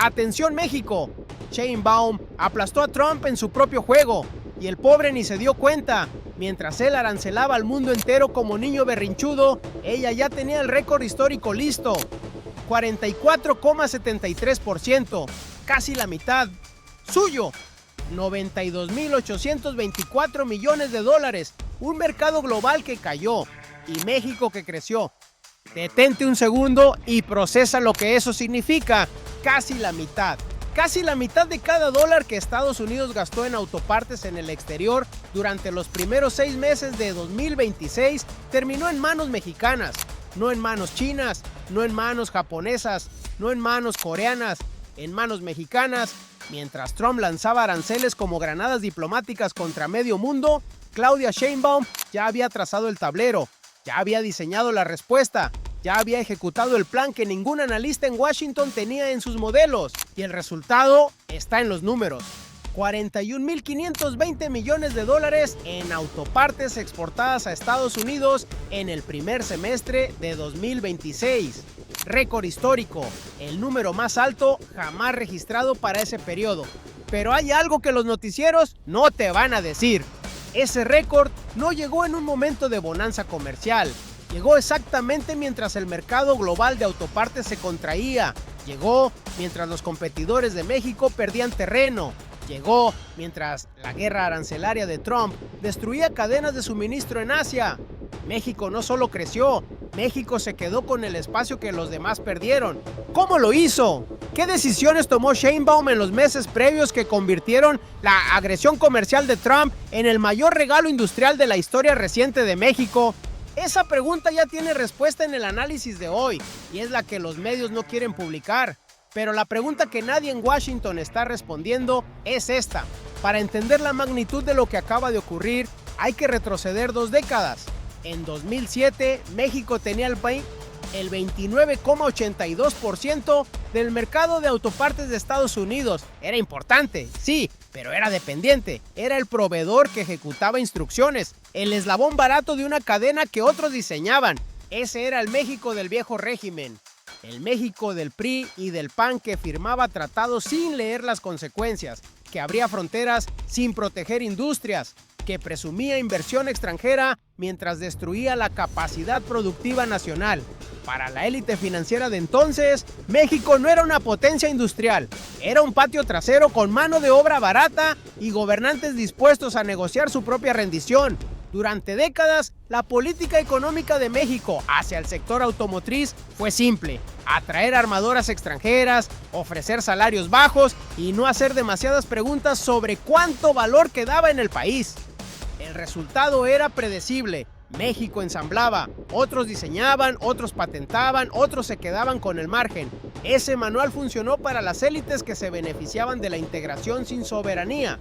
¡Atención México! Sheinbaum aplastó a Trump en su propio juego y el pobre ni se dio cuenta. Mientras él arancelaba al mundo entero como niño berrinchudo, ella ya tenía el récord histórico listo. 44,73%, casi la mitad. Suyo. 92.824 millones de dólares. Un mercado global que cayó y México que creció. Detente un segundo y procesa lo que eso significa. Casi la mitad. Casi la mitad de cada dólar que Estados Unidos gastó en autopartes en el exterior durante los primeros 6 meses de 2026 terminó en manos mexicanas, no en manos chinas, no en manos japonesas, no en manos coreanas, en manos mexicanas. Mientras Trump lanzaba aranceles como granadas diplomáticas contra medio mundo, Claudia Sheinbaum ya había trazado el tablero, ya había diseñado la respuesta, ya había ejecutado el plan que ningún analista en Washington tenía en sus modelos. Y el resultado está en los números. 41.520 millones de dólares en autopartes exportadas a Estados Unidos en el primer semestre de 2026. Récord histórico, el número más alto jamás registrado para ese periodo. Pero hay algo que los noticieros no te van a decir. Ese récord no llegó en un momento de bonanza comercial. Llegó exactamente mientras el mercado global de autopartes se contraía. Llegó mientras los competidores de México perdían terreno. Llegó mientras la guerra arancelaria de Trump destruía cadenas de suministro en Asia. México no solo creció, México se quedó con el espacio que los demás perdieron. ¿Cómo lo hizo? ¿Qué decisiones tomó Sheinbaum en los meses previos que convirtieron la agresión comercial de Trump en el mayor regalo industrial de la historia reciente de México? Esa pregunta ya tiene respuesta en el análisis de hoy y es la que los medios no quieren publicar. Pero la pregunta que nadie en Washington está respondiendo es esta. Para entender la magnitud de lo que acaba de ocurrir, hay que retroceder 2 décadas. En 2007, México tenía el 29,82% del mercado de autopartes de Estados Unidos. Era importante, sí, pero era dependiente. Era el proveedor que ejecutaba instrucciones, el eslabón barato de una cadena que otros diseñaban. Ese era el México del viejo régimen. El México del PRI y del PAN que firmaba tratados sin leer las consecuencias, que abría fronteras sin proteger industrias, que presumía inversión extranjera mientras destruía la capacidad productiva nacional. Para la élite financiera de entonces, México no era una potencia industrial, era un patio trasero con mano de obra barata y gobernantes dispuestos a negociar su propia rendición. Durante décadas, la política económica de México hacia el sector automotriz fue simple: atraer armadoras extranjeras, ofrecer salarios bajos y no hacer demasiadas preguntas sobre cuánto valor quedaba en el país. El resultado era predecible. México ensamblaba, otros diseñaban, otros patentaban, otros se quedaban con el margen. Ese manual funcionó para las élites que se beneficiaban de la integración sin soberanía.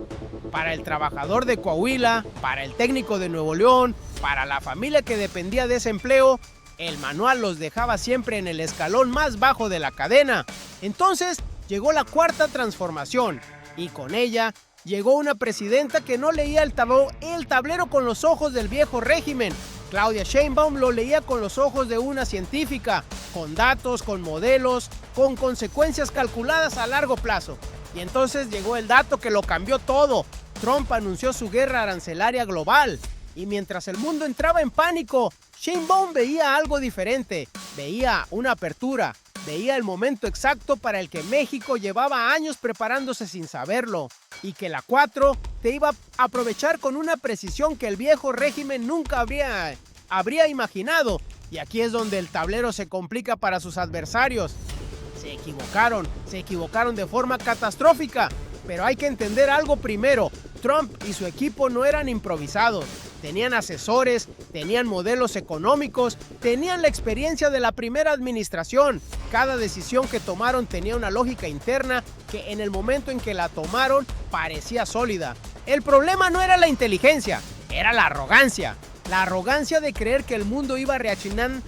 Para el trabajador de Coahuila, para el técnico de Nuevo León, para la familia que dependía de ese empleo, el manual los dejaba siempre en el escalón más bajo de la cadena. Entonces llegó la cuarta transformación y con ella llegó una presidenta que no leía el tablero con los ojos del viejo régimen. Claudia Sheinbaum lo leía con los ojos de una científica, con datos, con modelos, con consecuencias calculadas a largo plazo. Y entonces llegó el dato que lo cambió todo. Trump anunció su guerra arancelaria global. Y mientras el mundo entraba en pánico, Sheinbaum veía algo diferente. Veía una apertura. Veía el momento exacto para el que México llevaba años preparándose sin saberlo, y que la 4 te iba a aprovechar con una precisión que el viejo régimen nunca habría imaginado. Y aquí es donde el tablero se complica para sus adversarios. Se equivocaron de forma catastrófica. Pero hay que entender algo primero: Trump y su equipo no eran improvisados. Tenían asesores, tenían modelos económicos, tenían la experiencia de la primera administración. Cada decisión que tomaron tenía una lógica interna que en el momento en que la tomaron parecía sólida. El problema no era la inteligencia, era la arrogancia. La arrogancia de creer que el mundo iba a reaccionar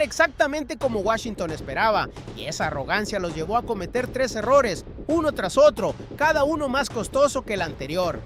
exactamente como Washington esperaba. Y esa arrogancia los llevó a cometer 3 errores, uno tras otro, cada uno más costoso que el anterior.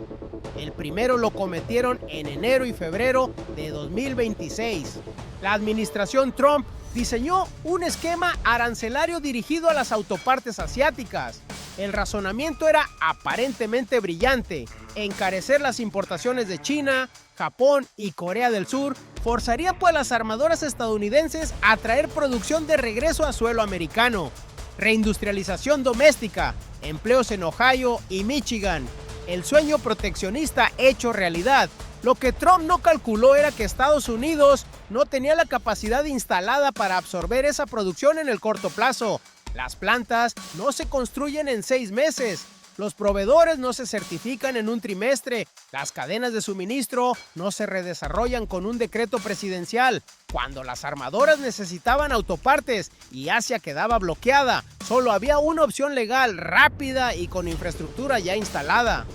El primero lo cometieron en enero y febrero de 2026. La administración Trump diseñó un esquema arancelario dirigido a las autopartes asiáticas. El razonamiento era aparentemente brillante. Encarecer las importaciones de China, Japón y Corea del Sur forzaría pues a las armadoras estadounidenses a traer producción de regreso a suelo americano. Reindustrialización doméstica, empleos en Ohio y Michigan. El sueño proteccionista hecho realidad. Lo que Trump no calculó era que Estados Unidos no tenía la capacidad instalada para absorber esa producción en el corto plazo. Las plantas no se construyen en 6 meses. Los proveedores no se certifican en un trimestre. Las cadenas de suministro no se redesarrollan con un decreto presidencial. Cuando las armadoras necesitaban autopartes y Asia quedaba bloqueada, solo había una opción legal, rápida y con infraestructura ya instalada.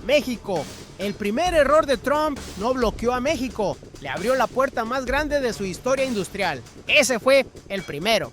México. El primer error de Trump no bloqueó a México, le abrió la puerta más grande de su historia industrial. Ese fue el primero.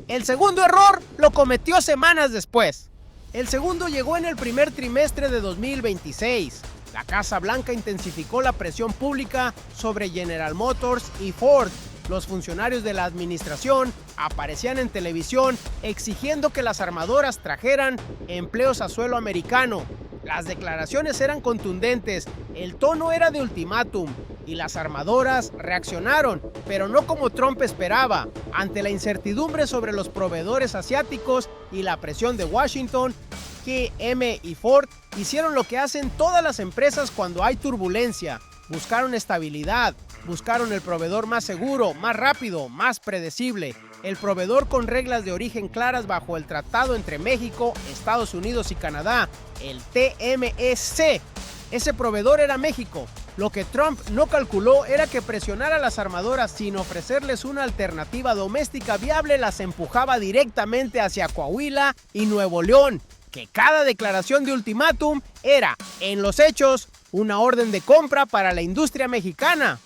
El segundo error lo cometió semanas después. El segundo llegó en el primer trimestre de 2026. La Casa Blanca intensificó la presión pública sobre General Motors y Ford. Los funcionarios de la administración aparecían en televisión exigiendo que las armadoras trajeran empleos a suelo americano. Las declaraciones eran contundentes, el tono era de ultimátum y las armadoras reaccionaron, pero no como Trump esperaba. Ante la incertidumbre sobre los proveedores asiáticos y la presión de Washington, GM y Ford hicieron lo que hacen todas las empresas cuando hay turbulencia. Buscaron estabilidad, buscaron el proveedor más seguro, más rápido, más predecible. El proveedor con reglas de origen claras bajo el tratado entre México, Estados Unidos y Canadá, el TMEC. Ese proveedor era México. Lo que Trump no calculó era que presionar a las armadoras sin ofrecerles una alternativa doméstica viable las empujaba directamente hacia Coahuila y Nuevo León, que cada declaración de ultimátum era, en los hechos, una orden de compra para la industria mexicana.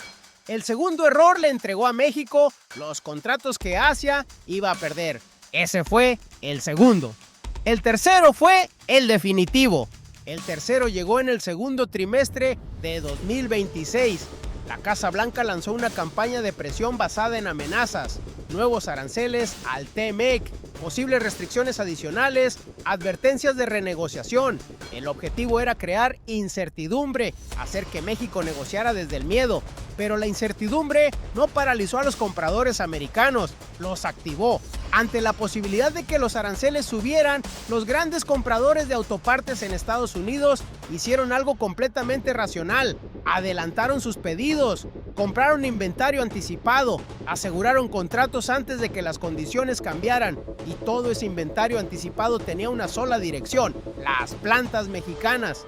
El segundo error le entregó a México los contratos que Asia iba a perder. Ese fue el segundo. El tercero fue el definitivo. El tercero llegó en el segundo trimestre de 2026. La Casa Blanca lanzó una campaña de presión basada en amenazas, nuevos aranceles al TMEC, posibles restricciones adicionales, advertencias de renegociación. El objetivo era crear incertidumbre, hacer que México negociara desde el miedo. Pero la incertidumbre no paralizó a los compradores americanos, los activó. Ante la posibilidad de que los aranceles subieran, los grandes compradores de autopartes en Estados Unidos hicieron algo completamente racional. Adelantaron sus pedidos, compraron inventario anticipado, aseguraron contratos antes de que las condiciones cambiaran y todo ese inventario anticipado tenía una sola dirección: las plantas mexicanas.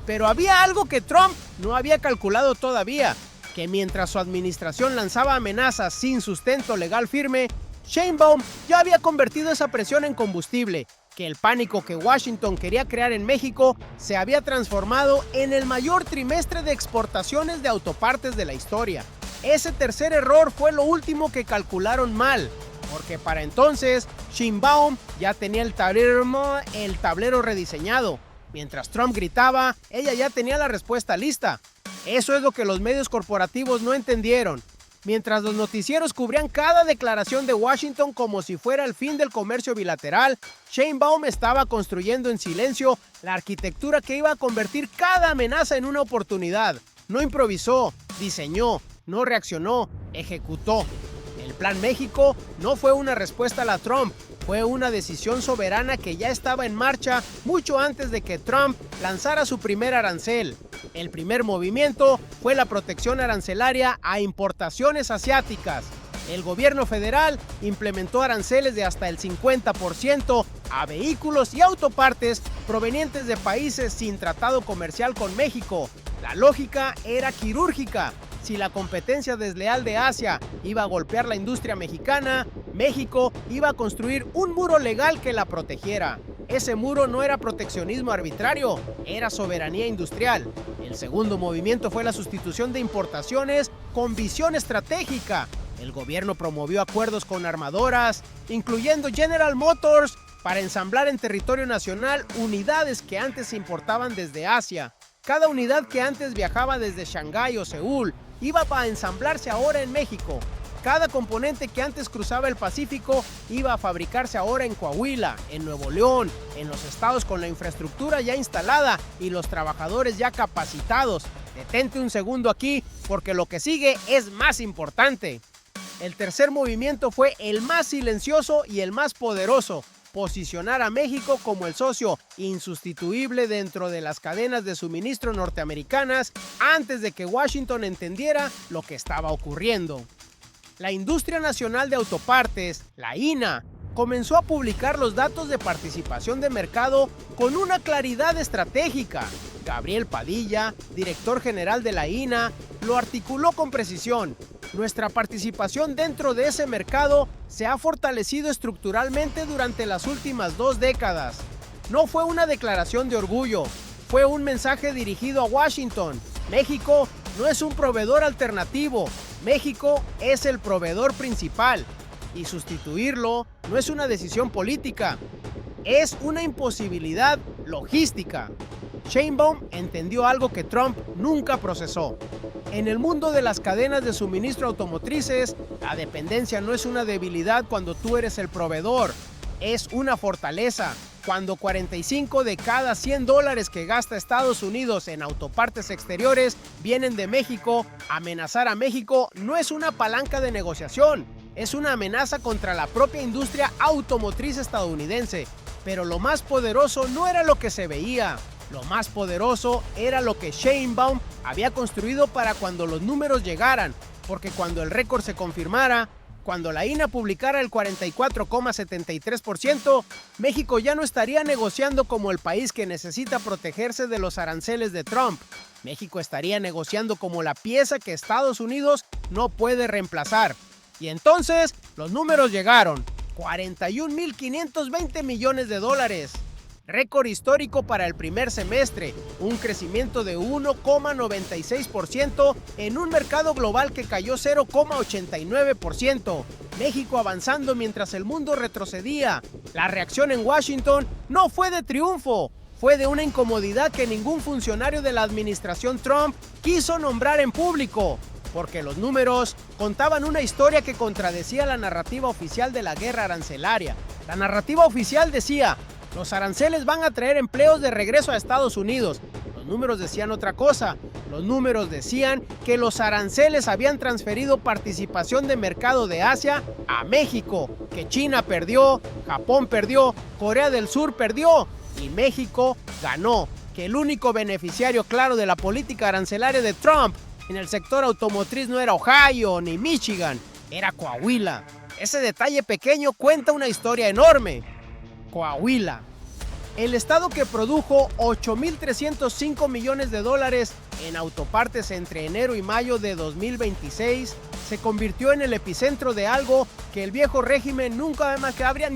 Pero había algo que Trump no había calculado todavía, que mientras su administración lanzaba amenazas sin sustento legal firme, Sheinbaum ya había convertido esa presión en combustible, que el pánico que Washington quería crear en México se había transformado en el mayor trimestre de exportaciones de autopartes de la historia. Ese tercer error fue lo último que calcularon mal, porque para entonces Sheinbaum ya tenía el tablero rediseñado. Mientras Trump gritaba, ella ya tenía la respuesta lista. Eso es lo que los medios corporativos no entendieron. Mientras los noticieros cubrían cada declaración de Washington como si fuera el fin del comercio bilateral, Sheinbaum estaba construyendo en silencio la arquitectura que iba a convertir cada amenaza en una oportunidad. No improvisó, diseñó, no reaccionó, ejecutó. El Plan México no fue una respuesta a la Trump, fue una decisión soberana que ya estaba en marcha mucho antes de que Trump lanzara su primer arancel. El primer movimiento fue la protección arancelaria a importaciones asiáticas. El gobierno federal implementó aranceles de hasta el 50% a vehículos y autopartes provenientes de países sin tratado comercial con México. La lógica era quirúrgica. Si la competencia desleal de Asia iba a golpear la industria mexicana, México iba a construir un muro legal que la protegiera. Ese muro no era proteccionismo arbitrario, era soberanía industrial. El segundo movimiento fue la sustitución de importaciones con visión estratégica. El gobierno promovió acuerdos con armadoras, incluyendo General Motors, para ensamblar en territorio nacional unidades que antes se importaban desde Asia. Cada unidad que antes viajaba desde Shanghái o Seúl iba a ensamblarse ahora en México. Cada componente que antes cruzaba el Pacífico iba a fabricarse ahora en Coahuila, en Nuevo León, en los estados con la infraestructura ya instalada y los trabajadores ya capacitados. Detente un segundo aquí, porque lo que sigue es más importante. El tercer movimiento fue el más silencioso y el más poderoso: posicionar a México como el socio insustituible dentro de las cadenas de suministro norteamericanas antes de que Washington entendiera lo que estaba ocurriendo. La Industria Nacional de Autopartes, la INA, comenzó a publicar los datos de participación de mercado con una claridad estratégica. Gabriel Padilla, director general de la INA, lo articuló con precisión. Nuestra participación dentro de ese mercado se ha fortalecido estructuralmente durante las últimas 2 décadas. No fue una declaración de orgullo, fue un mensaje dirigido a Washington. México no es un proveedor alternativo, México es el proveedor principal. Y sustituirlo no es una decisión política, es una imposibilidad logística. Sheinbaum entendió algo que Trump nunca procesó. En el mundo de las cadenas de suministro automotrices, la dependencia no es una debilidad cuando tú eres el proveedor, es una fortaleza. Cuando 45 de cada $100 que gasta Estados Unidos en autopartes exteriores vienen de México, amenazar a México no es una palanca de negociación, es una amenaza contra la propia industria automotriz estadounidense. Pero lo más poderoso no era lo que se veía. Lo más poderoso era lo que Sheinbaum había construido para cuando los números llegaran, porque cuando el récord se confirmara, cuando la INA publicara el 44,73%, México ya no estaría negociando como el país que necesita protegerse de los aranceles de Trump. México estaría negociando como la pieza que Estados Unidos no puede reemplazar. Y entonces los números llegaron: 41.520 millones de dólares. Récord histórico para el primer semestre, un crecimiento de 1,96% en un mercado global que cayó 0,89%. México avanzando mientras el mundo retrocedía. La reacción en Washington no fue de triunfo, fue de una incomodidad que ningún funcionario de la administración Trump quiso nombrar en público, porque los números contaban una historia que contradecía la narrativa oficial de la guerra arancelaria. La narrativa oficial decía: los aranceles van a traer empleos de regreso a Estados Unidos. Los números decían otra cosa. Los números decían que los aranceles habían transferido participación de mercado de Asia a México, que China perdió, Japón perdió, Corea del Sur perdió y México ganó, que el único beneficiario claro de la política arancelaria de Trump en el sector automotriz no era Ohio ni Michigan, era Coahuila. Ese detalle pequeño cuenta una historia enorme. Coahuila, el estado que produjo 8.305 millones de dólares en autopartes entre enero y mayo de 2026, se convirtió en el epicentro de algo que el viejo régimen nunca habría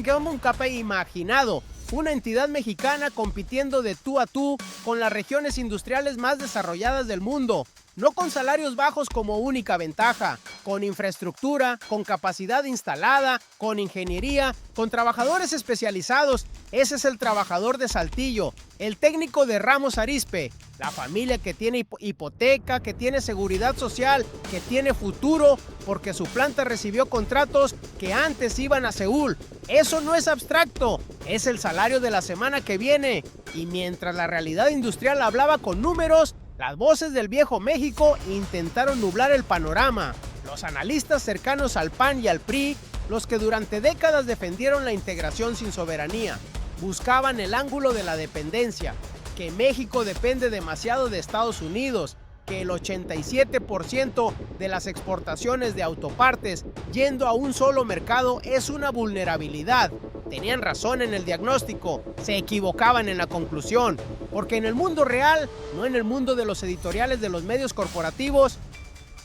imaginado: una entidad mexicana compitiendo de tú a tú con las regiones industriales más desarrolladas del mundo, no con salarios bajos como única ventaja, con infraestructura, con capacidad instalada, con ingeniería, con trabajadores especializados. Ese es el trabajador de Saltillo, el técnico de Ramos Arizpe, la familia que tiene hipoteca, que tiene seguridad social, que tiene futuro, porque su planta recibió contratos que antes iban a Seúl. Eso no es abstracto, es el salario de la semana que viene. Y mientras la realidad industrial hablaba con números, las voces del viejo México intentaron nublar el panorama. Los analistas cercanos al PAN y al PRI, los que durante décadas defendieron la integración sin soberanía, buscaban el ángulo de la dependencia, que México depende demasiado de Estados Unidos, que el 87% de las exportaciones de autopartes yendo a un solo mercado es una vulnerabilidad. Tenían razón en el diagnóstico, se equivocaban en la conclusión, porque en el mundo real, no en el mundo de los editoriales de los medios corporativos,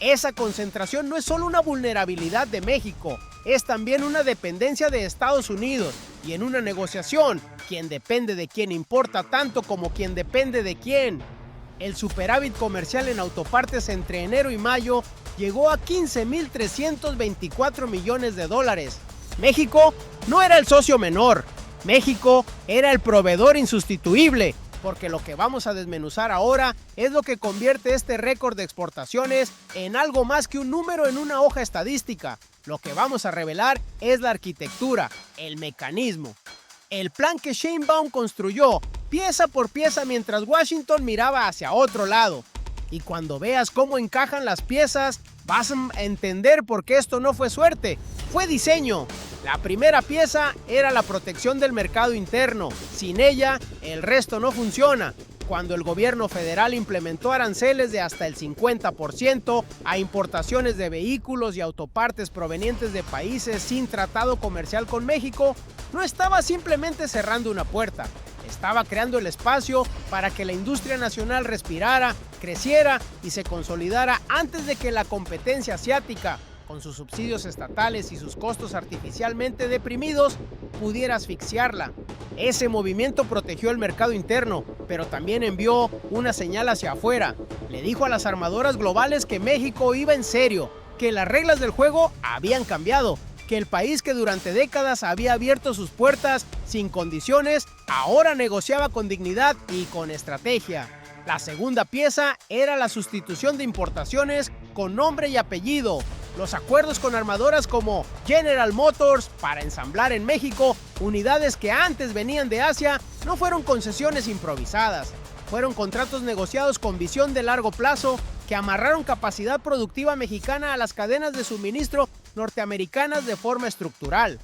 esa concentración no es solo una vulnerabilidad de México, es también una dependencia de Estados Unidos. Y en una negociación, quien depende de quién importa tanto como quien depende de quién. El superávit comercial en autopartes entre enero y mayo llegó a 15.324 millones de dólares. México no era el socio menor, México era el proveedor insustituible, porque lo que vamos a desmenuzar ahora es lo que convierte este récord de exportaciones en algo más que un número en una hoja estadística. Lo que vamos a revelar es la arquitectura, el mecanismo. El plan que Sheinbaum construyó pieza por pieza mientras Washington miraba hacia otro lado. Y cuando veas cómo encajan las piezas, vas a entender por qué esto no fue suerte, fue diseño. La primera pieza era la protección del mercado interno. Sin ella, el resto no funciona. Cuando el gobierno federal implementó aranceles de hasta el 50% a importaciones de vehículos y autopartes provenientes de países sin tratado comercial con México, no estaba simplemente cerrando una puerta, estaba creando el espacio para que la industria nacional respirara, creciera y se consolidara antes de que la competencia asiática, con sus subsidios estatales y sus costos artificialmente deprimidos, pudiera asfixiarla. Ese movimiento protegió el mercado interno, pero también envió una señal hacia afuera. Le dijo a las armadoras globales que México iba en serio, que las reglas del juego habían cambiado, que el país que durante décadas había abierto sus puertas sin condiciones, ahora negociaba con dignidad y con estrategia. La segunda pieza era la sustitución de importaciones con nombre y apellido. Los acuerdos con armadoras como General Motors para ensamblar en México unidades que antes venían de Asia no fueron concesiones improvisadas. Fueron contratos negociados con visión de largo plazo que amarraron capacidad productiva mexicana a las cadenas de suministro norteamericanas de forma estructural.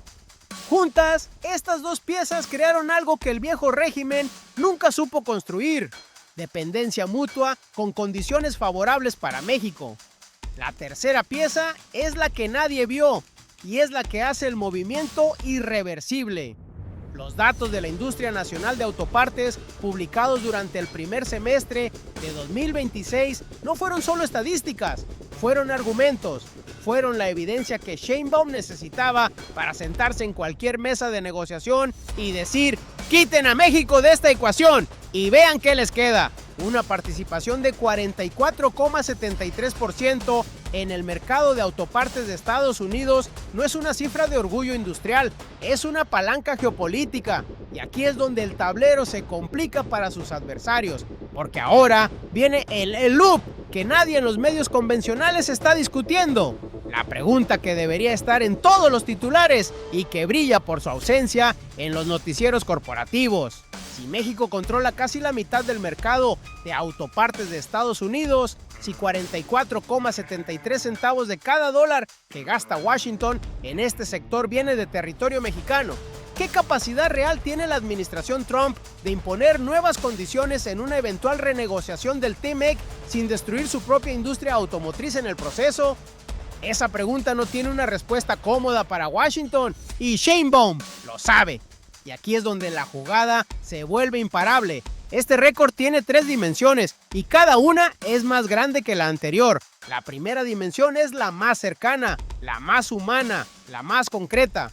Juntas, estas dos piezas crearon algo que el viejo régimen nunca supo construir: dependencia mutua con condiciones favorables para México. La tercera pieza es la que nadie vio y es la que hace el movimiento irreversible. Los datos de la industria nacional de autopartes publicados durante el primer semestre de 2026 no fueron solo estadísticas, fueron argumentos, fueron la evidencia que Sheinbaum necesitaba para sentarse en cualquier mesa de negociación y decir: quiten a México de esta ecuación y vean qué les queda. Una participación de 44,73% en el mercado de autopartes de Estados Unidos no es una cifra de orgullo industrial, es una palanca geopolítica. Y aquí es donde el tablero se complica para sus adversarios, porque ahora viene el loop que nadie en los medios convencionales está discutiendo. La pregunta que debería estar en todos los titulares y que brilla por su ausencia en los noticieros corporativos. Si México controla casi la mitad del mercado de autopartes de Estados Unidos, si 44,73 centavos de cada dólar que gasta Washington en este sector viene de territorio mexicano, ¿qué capacidad real tiene la administración Trump de imponer nuevas condiciones en una eventual renegociación del TMEC sin destruir su propia industria automotriz en el proceso? Esa pregunta no tiene una respuesta cómoda para Washington y Sheinbaum lo sabe. Y aquí es donde la jugada se vuelve imparable. Este récord tiene 3 dimensiones y cada una es más grande que la anterior. La primera dimensión es la más cercana, la más humana, la más concreta.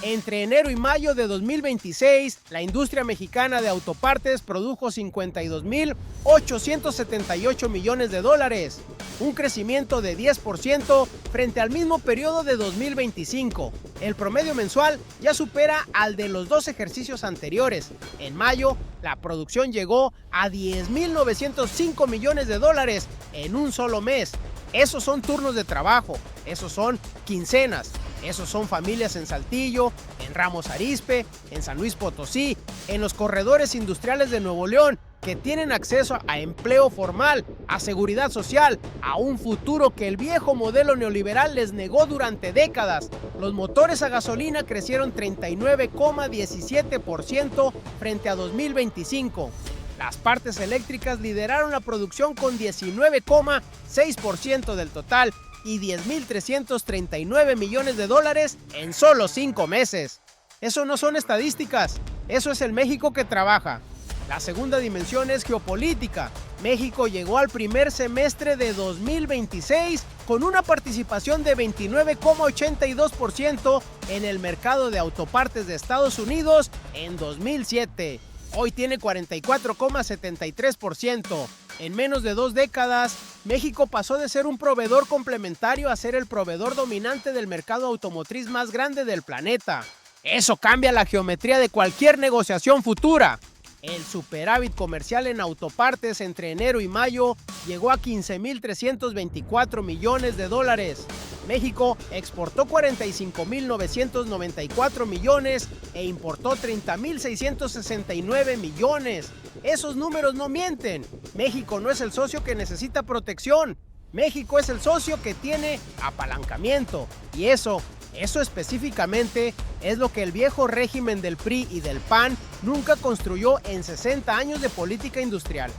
Entre enero y mayo de 2026, la industria mexicana de autopartes produjo 52,878 millones de dólares, un crecimiento de 10% frente al mismo periodo de 2025. El promedio mensual ya supera al de los 2 ejercicios anteriores. En mayo, la producción llegó a 10,905 millones de dólares en un solo mes. Esos son turnos de trabajo, esos son quincenas. Esos son familias en Saltillo, en Ramos Arizpe, en San Luis Potosí, en los corredores industriales de Nuevo León, que tienen acceso a empleo formal, a seguridad social, a un futuro que el viejo modelo neoliberal les negó durante décadas. Los motores a gasolina crecieron 39,17% frente a 2025. Las partes eléctricas lideraron la producción con 19,6% del total y 10,339 millones de dólares en solo 5 meses. Eso no son estadísticas, eso es el México que trabaja. La segunda dimensión es geopolítica. México llegó al primer semestre de 2026 con una participación de 29,82% en el mercado de autopartes de Estados Unidos en 2007. Hoy tiene 44,73%. En menos de 2 décadas, México pasó de ser un proveedor complementario a ser el proveedor dominante del mercado automotriz más grande del planeta. Eso cambia la geometría de cualquier negociación futura. El superávit comercial en autopartes entre enero y mayo llegó a 15.324 millones de dólares. México exportó 45.994 millones e importó 30.669 millones. Esos números no mienten. México no es el socio que necesita protección. México es el socio que tiene apalancamiento. Y eso específicamente es lo que el viejo régimen del PRI y del PAN nunca construyó en 60 años de política industrial.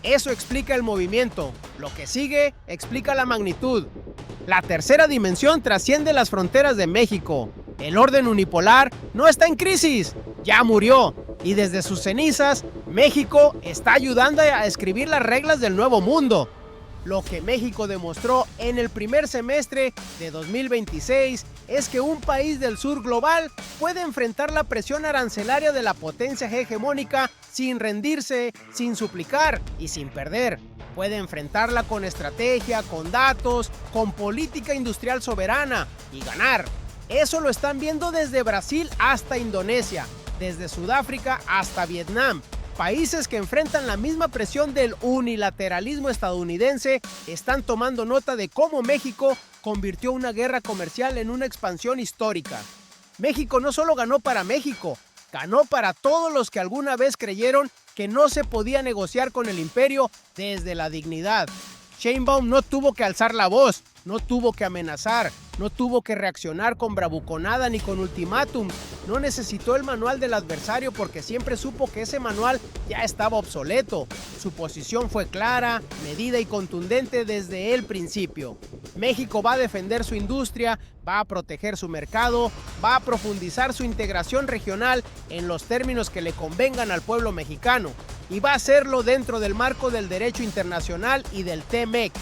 Eso explica el movimiento. Lo que sigue explica la magnitud. La tercera dimensión trasciende las fronteras de México. El orden unipolar no está en crisis, ya murió. Y desde sus cenizas, México está ayudando a escribir las reglas del nuevo mundo. Lo que México demostró en el primer semestre de 2026 es que un país del sur global puede enfrentar la presión arancelaria de la potencia hegemónica sin rendirse, sin suplicar y sin perder. Puede enfrentarla con estrategia, con datos, con política industrial soberana y ganar. Eso lo están viendo desde Brasil hasta Indonesia, desde Sudáfrica hasta Vietnam. Países que enfrentan la misma presión del unilateralismo estadounidense están tomando nota de cómo México convirtió una guerra comercial en una expansión histórica. México no solo ganó para México, ganó para todos los que alguna vez creyeron que no se podía negociar con el imperio desde la dignidad. Sheinbaum no tuvo que alzar la voz, no tuvo que amenazar, no tuvo que reaccionar con bravuconada ni con ultimátum. No necesitó el manual del adversario porque siempre supo que ese manual ya estaba obsoleto. Su posición fue clara, medida y contundente desde el principio. México va a defender su industria, va a proteger su mercado, va a profundizar su integración regional en los términos que le convengan al pueblo mexicano y va a hacerlo dentro del marco del derecho internacional y del TMEC.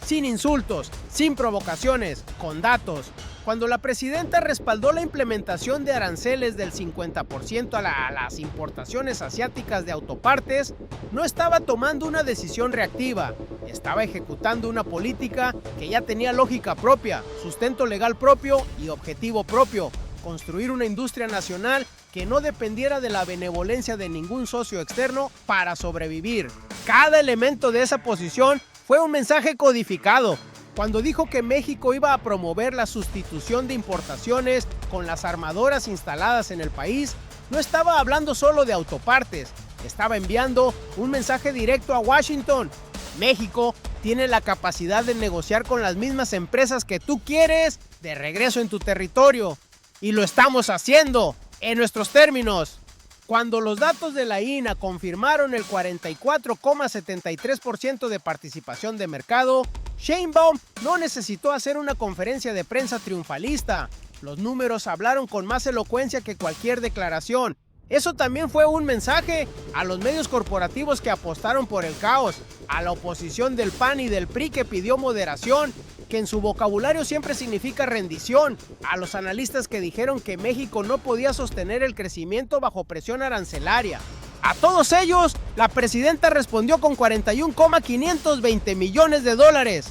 Sin insultos, sin provocaciones, con datos. Cuando la presidenta respaldó la implementación de aranceles del 50% a las importaciones asiáticas de autopartes, no estaba tomando una decisión reactiva, estaba ejecutando una política que ya tenía lógica propia, sustento legal propio y objetivo propio: construir una industria nacional que no dependiera de la benevolencia de ningún socio externo para sobrevivir. Cada elemento de esa posición fue un mensaje codificado. Cuando dijo que México iba a promover la sustitución de importaciones con las armadoras instaladas en el país, no estaba hablando solo de autopartes, estaba enviando un mensaje directo a Washington. México tiene la capacidad de negociar con las mismas empresas que tú quieres de regreso en tu territorio. Y lo estamos haciendo, en nuestros términos. Cuando los datos de la INA confirmaron el 44,73% de participación de mercado, Sheinbaum no necesitó hacer una conferencia de prensa triunfalista. Los números hablaron con más elocuencia que cualquier declaración. Eso también fue un mensaje a los medios corporativos que apostaron por el caos, a la oposición del PAN y del PRI que pidió moderación, que en su vocabulario siempre significa rendición, a los analistas que dijeron que México no podía sostener el crecimiento bajo presión arancelaria. A todos ellos, la presidenta respondió con 41,520 millones de dólares.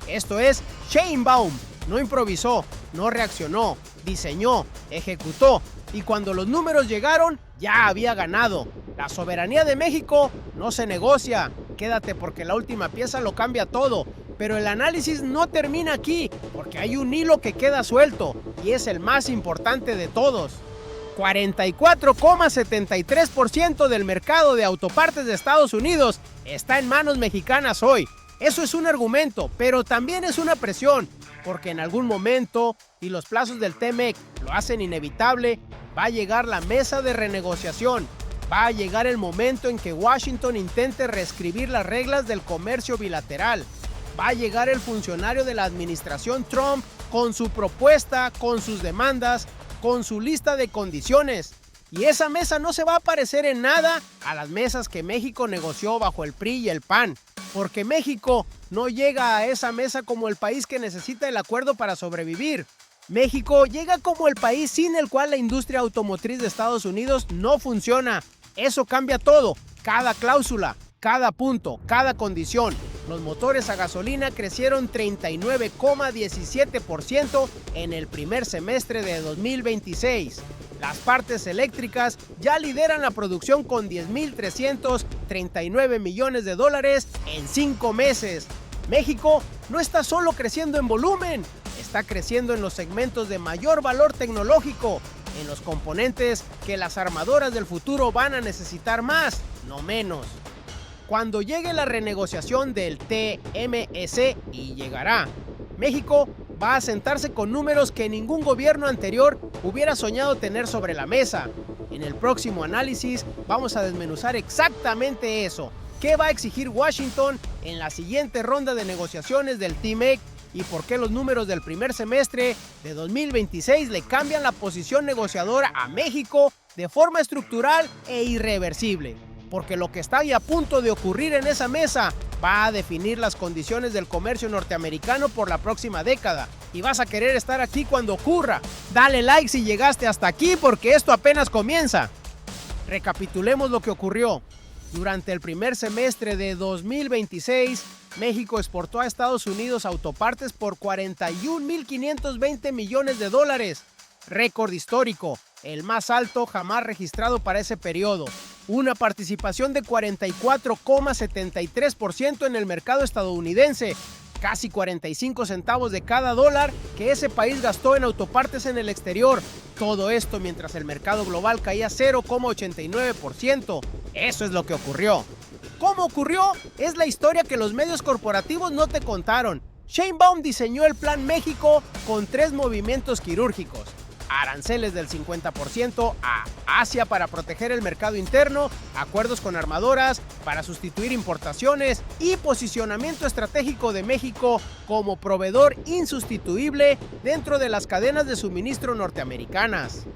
Esto es Sheinbaum. No improvisó, no reaccionó, diseñó, ejecutó. Y cuando los números llegaron, ya había ganado. La soberanía de México no se negocia. Quédate porque la última pieza lo cambia todo. Pero el análisis no termina aquí, porque hay un hilo que queda suelto, y es el más importante de todos. 44,73% del mercado de autopartes de Estados Unidos está en manos mexicanas hoy. Eso es un argumento, pero también es una presión, porque en algún momento, y los plazos del TMEC lo hacen inevitable, va a llegar la mesa de renegociación. Va a llegar el momento en que Washington intente reescribir las reglas del comercio bilateral. Va a llegar el funcionario de la administración Trump con su propuesta, con sus demandas, con su lista de condiciones. Y esa mesa no se va a parecer en nada a las mesas que México negoció bajo el PRI y el PAN, porque México no llega a esa mesa como el país que necesita el acuerdo para sobrevivir. México llega como el país sin el cual la industria automotriz de Estados Unidos no funciona. Eso cambia todo, cada cláusula, cada punto, cada condición. Los motores a gasolina crecieron 39,17% en el primer semestre de 2026. Las partes eléctricas ya lideran la producción con 10.339 millones de dólares en 5 meses. México no está solo creciendo en volumen, está creciendo en los segmentos de mayor valor tecnológico, en los componentes que las armadoras del futuro van a necesitar más, no menos. Cuando llegue la renegociación del TMC, y llegará, México va a sentarse con números que ningún gobierno anterior hubiera soñado tener sobre la mesa. En el próximo análisis vamos a desmenuzar exactamente eso. ¿Qué va a exigir Washington en la siguiente ronda de negociaciones del TMC y por qué los números del primer semestre de 2026 le cambian la posición negociadora a México de forma estructural e irreversible? Porque lo que está ahí a punto de ocurrir en esa mesa va a definir las condiciones del comercio norteamericano por la próxima década. Y vas a querer estar aquí cuando ocurra. Dale like si llegaste hasta aquí porque esto apenas comienza. Recapitulemos lo que ocurrió. Durante el primer semestre de 2026, México exportó a Estados Unidos autopartes por 41.520 millones de dólares. Récord histórico, el más alto jamás registrado para ese periodo. Una participación de 44,73% en el mercado estadounidense, casi 45 centavos de cada dólar que ese país gastó en autopartes en el exterior. Todo esto mientras el mercado global caía 0,89%. Eso es lo que ocurrió. ¿Cómo ocurrió? Es la historia que los medios corporativos no te contaron. Sheinbaum diseñó el Plan México con 3 movimientos quirúrgicos. Aranceles del 50% a Asia para proteger el mercado interno, acuerdos con armadoras para sustituir importaciones y posicionamiento estratégico de México como proveedor insustituible dentro de las cadenas de suministro norteamericanas.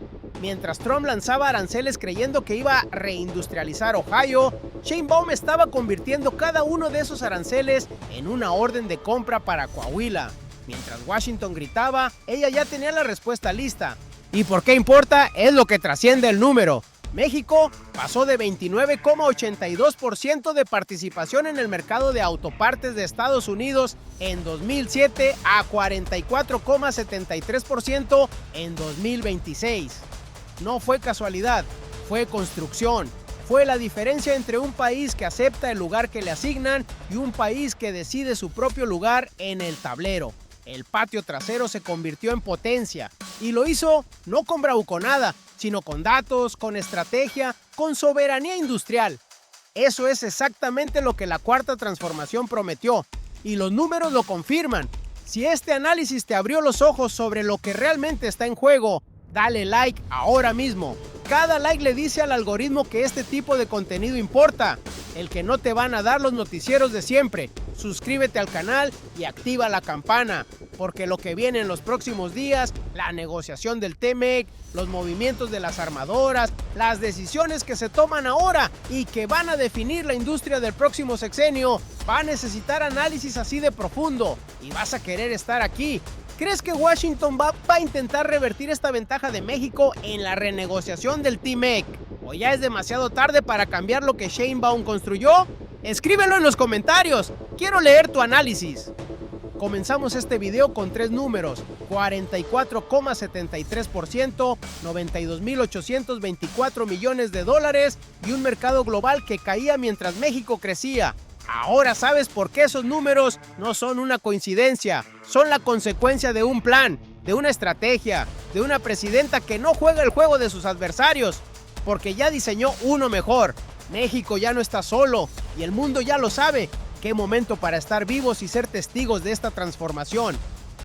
Mientras Trump lanzaba aranceles creyendo que iba a reindustrializar Ohio, Sheinbaum estaba convirtiendo cada uno de esos aranceles en una orden de compra para Coahuila. Mientras Washington gritaba, ella ya tenía la respuesta lista. ¿Y por qué importa? Es lo que trasciende el número. México pasó de 29,82% de participación en el mercado de autopartes de Estados Unidos en 2007 a 44,73% en 2026. No fue casualidad, fue construcción. Fue la diferencia entre un país que acepta el lugar que le asignan y un país que decide su propio lugar en el tablero. El patio trasero se convirtió en potencia y lo hizo no con bravuconada, sino con datos, con estrategia, con soberanía industrial. Eso es exactamente lo que la Cuarta Transformación prometió y los números lo confirman. Si este análisis te abrió los ojos sobre lo que realmente está en juego, dale like ahora mismo. Cada like le dice al algoritmo que este tipo de contenido importa, el que no te van a dar los noticieros de siempre. Suscríbete al canal y activa la campana, porque lo que viene en los próximos días, la negociación del TMC, los movimientos de las armadoras, las decisiones que se toman ahora y que van a definir la industria del próximo sexenio, va a necesitar análisis así de profundo y vas a querer estar aquí. ¿Crees que Washington va a intentar revertir esta ventaja de México en la renegociación del TMC? ¿O ya es demasiado tarde para cambiar lo que Sheinbaum construyó? Escríbelo en los comentarios. Quiero leer tu análisis. Comenzamos este video con 3 números: 44,73%, 92.824 millones de dólares y un mercado global que caía mientras México crecía. Ahora sabes por qué esos números no son una coincidencia, son la consecuencia de un plan, de una estrategia, de una presidenta que no juega el juego de sus adversarios, porque ya diseñó uno mejor. México ya no está solo y el mundo ya lo sabe. Qué momento para estar vivos y ser testigos de esta transformación.